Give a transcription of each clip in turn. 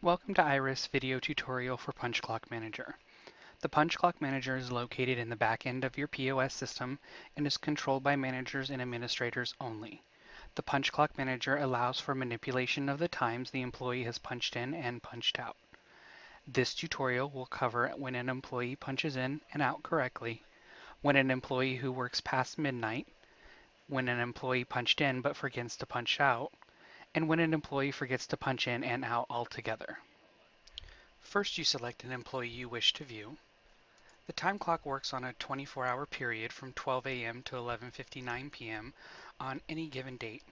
Welcome to IRIS video tutorial for Punch Clock Manager. The Punch Clock Manager is located in the back end of your POS system and is controlled by managers and administrators only. The Punch Clock Manager allows for manipulation of the times the employee has punched in and punched out. This tutorial will cover when an employee punches in and out correctly, when an employee who works past midnight, when an employee punched in but forgets to punch out, and when an employee forgets to punch in and out altogether. First, you select an employee you wish to view. The time clock works on a 24-hour period from 12 a.m. to 11:59 p.m. on any given date,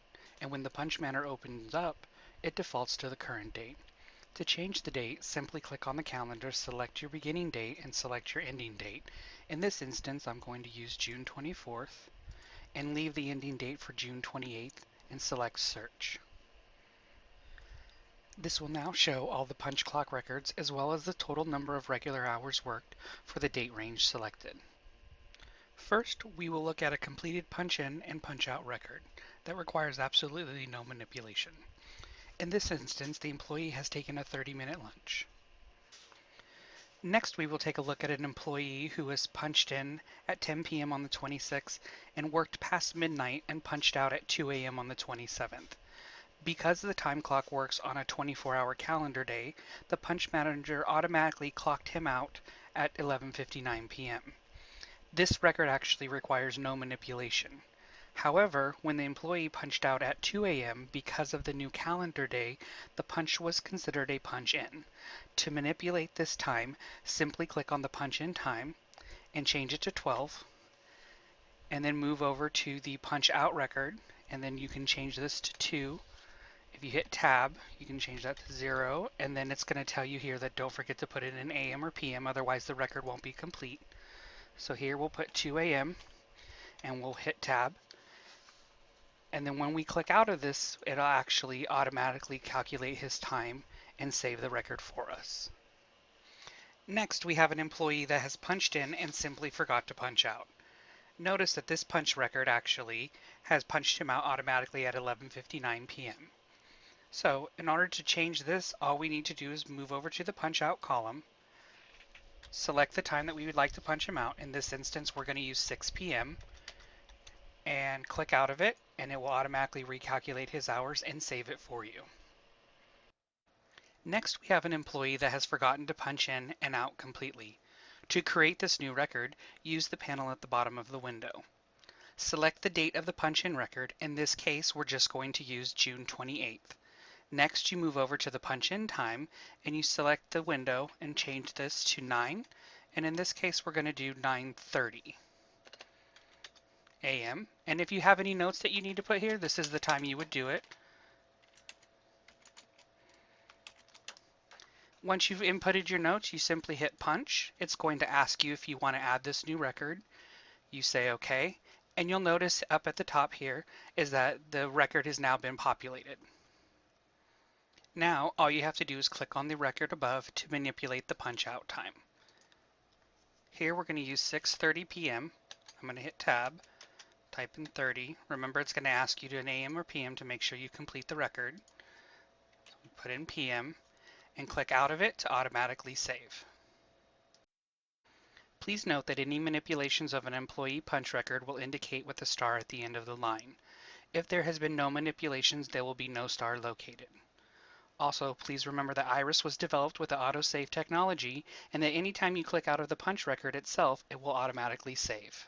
and when the punch manner opens up, it defaults to the current date. To change the date, simply click on the calendar, select your beginning date, and select your ending date. In this instance, I'm going to use June 24th, and leave the ending date for June 28th, and select Search. This will now show all the punch clock records as well as the total number of regular hours worked for the date range selected. First, we will look at a completed punch-in and punch-out record that requires absolutely no manipulation. In this instance, the employee has taken a 30-minute lunch. Next, we will take a look at an employee who has punched in at 10 p.m. on the 26th and worked past midnight and punched out at 2 a.m. on the 27th. Because the time clock works on a 24-hour calendar day, the punch manager automatically clocked him out at 11:59 p.m. This record actually requires no manipulation. However, when the employee punched out at 2 a.m. because of the new calendar day, the punch was considered a punch in. To manipulate this time, simply click on the punch in time and change it to 12, and then move over to the punch out record, and then you can change this to 2. If you hit tab, you can change that to 0, and then it's going to tell you here that don't forget to put it in AM or PM, otherwise the record won't be complete. So here we'll put 2 AM, and we'll hit tab. And then when we click out of this, it'll actually automatically calculate his time and save the record for us. Next, we have an employee that has punched in and simply forgot to punch out. Notice that this punch record actually has punched him out automatically at 11:59 p.m. So in order to change this, all we need to do is move over to the punch out column, select the time that we would like to punch him out. In this instance, we're going to use 6 p.m. and click out of it, and it will automatically recalculate his hours and save it for you. Next, we have an employee that has forgotten to punch in and out completely. To create this new record, use the panel at the bottom of the window. Select the date of the punch-in record. In this case, we're just going to use June 28th. Next, you move over to the punch-in time and you select the window and change this to 9. And in this case, we're going to do 9:30 a.m. And if you have any notes that you need to put here, this is the time you would do it. Once you've inputted your notes, you simply hit punch. It's going to ask you if you want to add this new record. You say OK, and you'll notice up at the top here is that the record has now been populated. Now, all you have to do is click on the record above to manipulate the punch-out time. Here we're going to use 6:30 p.m. I'm going to hit tab, type in 30. Remember, it's going to ask you to an AM or PM to make sure you complete the record. So put in PM and click out of it to automatically save. Please note that any manipulations of an employee punch record will indicate with a star at the end of the line. If there has been no manipulations, there will be no star located. Also, please remember that IRIS was developed with the autosave technology and that anytime you click out of the punch record itself, it will automatically save.